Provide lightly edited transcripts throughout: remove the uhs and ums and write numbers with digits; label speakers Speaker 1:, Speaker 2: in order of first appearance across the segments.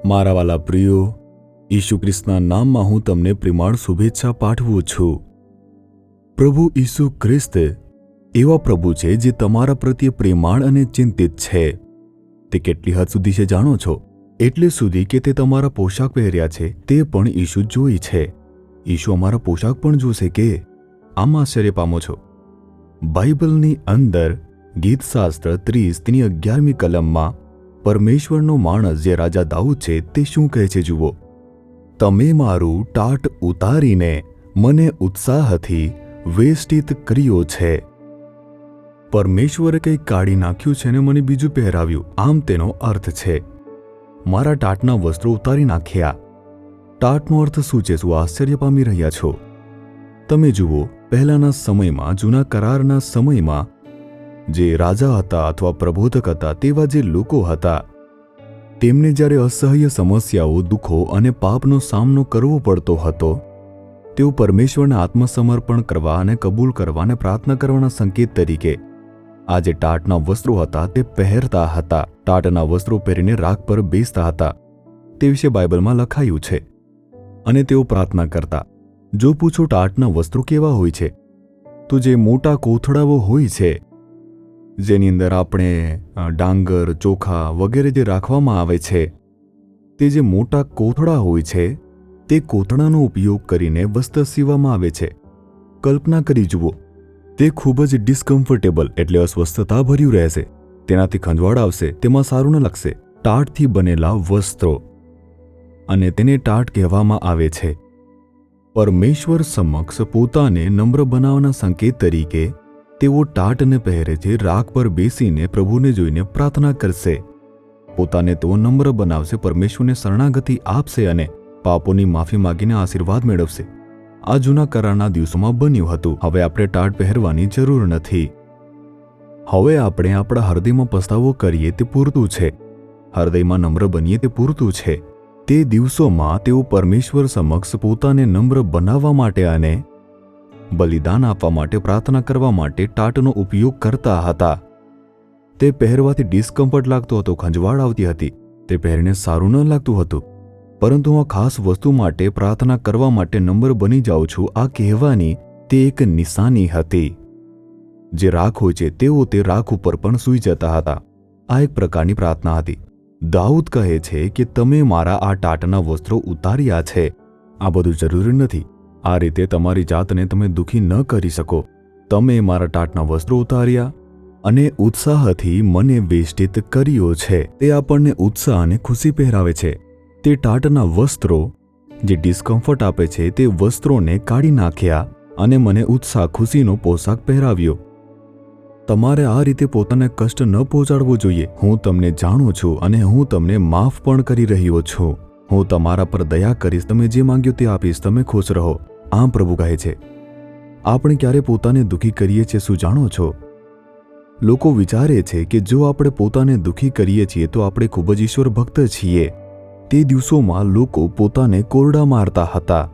Speaker 1: મારા વાલા પ્રિયો, ઈસુ ખ્રિસ્તના નામમાં હું તમને પ્રેમાળ શુભેચ્છા પાઠવું છું। પ્રભુ ઈસુ ખ્રિસ્ત એવા પ્રભુ છે જે તમારા પ્રત્યે પ્રેમાળ અને ચિંતિત છે। તે કેટલી હદ સુધી છે જાણો છો? એટલે સુધી કે તે તમારા પોશાક પહેર્યા છે તે પણ ઈસુ જોઈ છે। ઈસુ અમારા પોશાક પણ જોશે કે? આમ આશ્ચર્ય પામો છો? બાઇબલની અંદર ગીતશાસ્ત્ર 30 તેની 11મી કલમમાં પરમેશ્વરનો માણસ જે રાજા દાઉદ છે તે શું કહે છે જુઓ। તમે મારું ટાટ ઉતારીને મને ઉત્સાહથી વેષ્ટિત કર્યો છે। પરમેશ્વરે કંઈક કાઢી નાખ્યું છે ને મને બીજું પહેરાવ્યું, આમ તેનો અર્થ છે। મારા ટાટના વસ્ત્રો ઉતારી નાખ્યા। ટાટનો અર્થ શું છે? શું આશ્ચર્ય પામી રહ્યા છો? તમે જુઓ, પહેલાના સમયમાં, જૂના કરારના સમયમાં જે રાજા હતા અથવા પ્રબોધક હતા તેવા જે લોકો હતા તેમને જ્યારે અસહ્ય સમસ્યાઓ, દુઃખો અને પાપનો સામનો કરવો પડતો હતો, તેઓ પરમેશ્વરને આત્મસમર્પણ કરવા અને કબૂલ કરવા અને પ્રાર્થના કરવાના સંકેત તરીકે આ જે ટાટના વસ્ત્રો હતા તે પહેરતા હતા। ટાટના વસ્ત્રો પહેરીને રાખ પર બેસતા હતા, તે વિશે બાઇબલમાં લખાયું છે। અને તેઓ પ્રાર્થના કરતા। જો પૂછો ટાટના વસ્ત્રો કેવા હોય છે, તો જે મોટા કોથળાઓ હોય છે જેની અંદર આપણે ડાંગર, ચોખા વગેરે જે રાખવામાં આવે છે, તે જે મોટા કોથળા હોય છે તે કોથળાનો ઉપયોગ કરીને વસ્ત્ર સીવવામાં આવે છે। કલ્પના કરી જુઓ, તે ખૂબ જ ડિસ્કમ્ફર્ટેબલ એટલે અસ્વસ્થતા ભર્યું રહેશે, તેનાથી ખંજવાળ આવશે, તેમાં સારું ન લાગશે। ટાટથી બનેલા વસ્ત્રો, અને તેને ટાટ કહેવામાં આવે છે। પરમેશ્વર સમક્ષ પોતાને નમ્ર બનાવવાના સંકેત તરીકે તેઓ ટાટને પહેરે છે। રાખ પર બેસીને પ્રભુને જોઈને પ્રાર્થના કરશે, પોતાને તેઓ નમ્ર બનાવશે, પરમેશ્વરને શરણાગતિ આપશે અને પાપોની માફી માગીને આશીર્વાદ મેળવશે। આ જૂના કરારના દિવસોમાં બન્યું હતું। હવે આપણે ટાટ પહેરવાની જરૂર નથી। હવે આપણે આપણા હૃદયમાં પસ્તાવો કરીએ તે પૂરતું છે, હૃદયમાં નમ્ર બનીએ તે પૂરતું છે। તે દિવસોમાં તેઓ પરમેશ્વર સમક્ષ પોતાને નમ્ર બનાવવા માટે અને બલિદાન આપવા માટે, પ્રાર્થના કરવા માટે ટાટનો ઉપયોગ કરતા હતા। તે પહેરવાથી ડિસ્કમ્ફર્ટ લાગતો હતો, ખંજવાળ આવતી હતી, તે પહેરીને સારું ન લાગતું હતું, પરંતુ હું ખાસ વસ્તુ માટે, પ્રાર્થના કરવા માટે નમ્ર બની જાઉં છું, આ કહેવાની તે એક નિશાની હતી। જે રાખ હોય છે તેઓ તે રાખ ઉપર પણ સૂઈ જતા હતા। આ એક પ્રકારની પ્રાર્થના હતી। દાઉદ કહે છે કે તમે મારા આ ટાટના વસ્ત્રો ઉતાર્યા છે। આ બધું જરૂરી નથી। આ રીતે તમારી જાતને તમે દુઃખી ન કરી શકો। તમે મારા ટાટના વસ્ત્રો ઉતાર્યા અને ઉત્સાહથી મને વેષ્ટિત કર્યો છે। તે આપણને ઉત્સાહ અને ખુશી પહેરાવે છે। તે ટાટના વસ્ત્રો જે ડિસ્કમ્ફર્ટ આપે છે તે વસ્ત્રોને કાઢી નાખ્યા અને મને ઉત્સાહ, ખુશીનો પોશાક પહેરાવ્યો। તમારે આ રીતે પોતાને કષ્ટ ન પહોંચાડવો જોઈએ। હું તમને જાણું છું અને હું તમને માફ પણ કરી રહ્યો છું। હું તમારા પર દયા કરીશ, તમે જે માંગ્યો તે આપીશ, તમે ખુશ રહો, આમ પ્રભુ કહે છે। આપણે ક્યારે પોતાને દુઃખી કરીએ છીએ શું જાણો છો? લોકો વિચારે છે કે જો આપણે પોતાને દુઃખી કરીએ છીએ તો આપણે ખૂબ જ ઈશ્વર ભક્ત છીએ। તે દિવસોમાં લોકો પોતાને કોરડા મારતા હતા।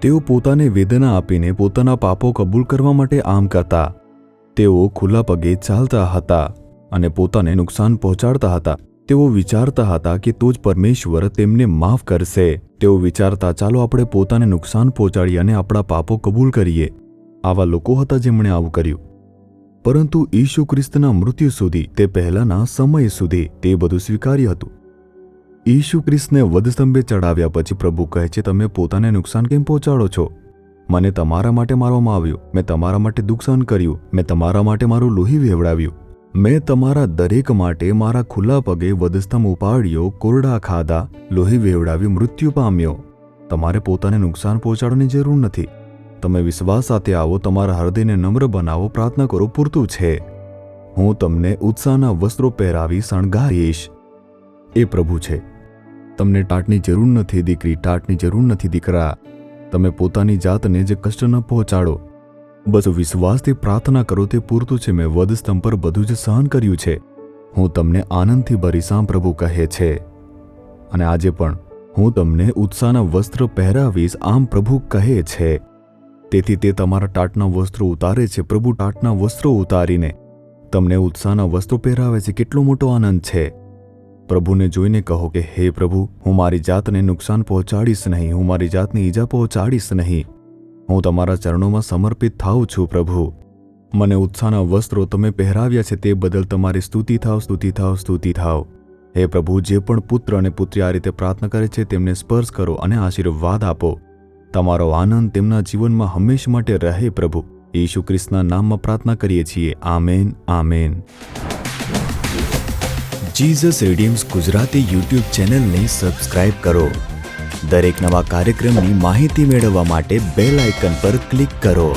Speaker 1: તેઓ પોતાને વેદના આપીને પોતાના પાપો કબૂલ કરવા માટે આમ કરતા। તેઓ ખુલ્લા પગે ચાલતા હતા અને પોતાને નુકસાન પહોંચાડતા હતા। તેઓ વિચારતા હતા કે તો જ પરમેશ્વર તેમને માફ કરશે। તેઓ વિચારતા, ચાલો આપણે પોતાને નુકસાન પહોંચાડીએ અને આપણા પાપો કબૂલ કરીએ। આવા લોકો હતા જેમણે આવું કર્યું। પરંતુ ઈસુ ખ્રિસ્તના મૃત્યુ સુધી, તે પહેલાના સમય સુધી તે બધું સ્વીકાર્ય હતું। ઈસુ ખ્રિસ્તને વધસ્તંભે ચડાવ્યા પછી પ્રભુ કહે છે, તમે પોતાને નુકસાન કેમ પહોંચાડો છો? મને તમારા માટે મારવામાં આવ્યો, મેં તમારા માટે દુઃખ સહન કર્યું, મેં તમારા માટે મારું લોહી વહેવડાવ્યું, મેં તમારા દરેક માટે મારા ખુલ્લા પગે વધસ્તંભ ઉપાડ્યો, કોરડા ખાધા, લોહી વહેવડાવ્યું, મૃત્યુ પામ્યો। તમારે પોતાને નુકસાન પહોંચાડવાની જરૂર નથી। તમે વિશ્વાસ સાથે આવો, તમારા હૃદયને નમ્ર બનાવો, પ્રાર્થના કરો, પૂરતું છે। હું તમને ઉત્સાહના વસ્ત્રો પહેરાવી શણગારીશ। એ પ્રભુ છે। તમને ટાટની જરૂર નથી દીકરી, ટાટની જરૂર નથી દીકરા। તમે પોતાની જાતને જે કષ્ટ ન પહોંચાડો, બસ વિશ્વાસથી પ્રાર્થના કરો, તે પૂરતું છે। મેં વધસ્તંભ પર બધું જ સહન કર્યું છે। હું તમને આનંદથી ભરીશ, આમ પ્રભુ કહે છે। અને આજે પણ હું તમને ઉત્સાહના વસ્ત્ર પહેરાવીશ, આમ પ્રભુ કહે છે। તેથી તે તમારા ટાટના વસ્ત્રો ઉતારે છે। પ્રભુ ટાટના વસ્ત્રો ઉતારીને તમને ઉત્સાહના વસ્ત્રો પહેરાવે છે। કેટલો મોટો આનંદ છે! પ્રભુને જોઈને કહો કે હે પ્રભુ, હું મારી જાતને નુકસાન પહોંચાડીશ નહીં, હું મારી જાતને ઈજા પહોંચાડીશ નહીં. હું તમારા ચરણોમાં સમર્પિત થાઉં છું. પ્રભુ, મને ઉત્સાહના વસ્ત્રો તમે પહેરાવ્યા છે તે બદલ તમારી સ્તુતિ થાવ, સ્તુતિ થાવ, સ્તુતિ થાવ. હે પ્રભુ, જે પણ પુત્ર અને પુત્રી આ રીતે પ્રાર્થના કરે છે તેમને સ્પર્શ કરો અને આશીર્વાદ આપો. તમારો આનંદ તેમના જીવનમાં હંમેશ માટે રહે. પ્રભુ, ઈસુ ખ્રિસ્તના નામમાં પ્રાર્થના કરીએ છીએ. Amen, amen.
Speaker 2: Jesus redeems Gujarati YouTube ચેનલને સબસ્ક્રાઇબ કરો. દરેક નવા કાર્યક્રમની માહિતી મેળવવા માટે બેલ આઇકન પર ક્લિક કરો.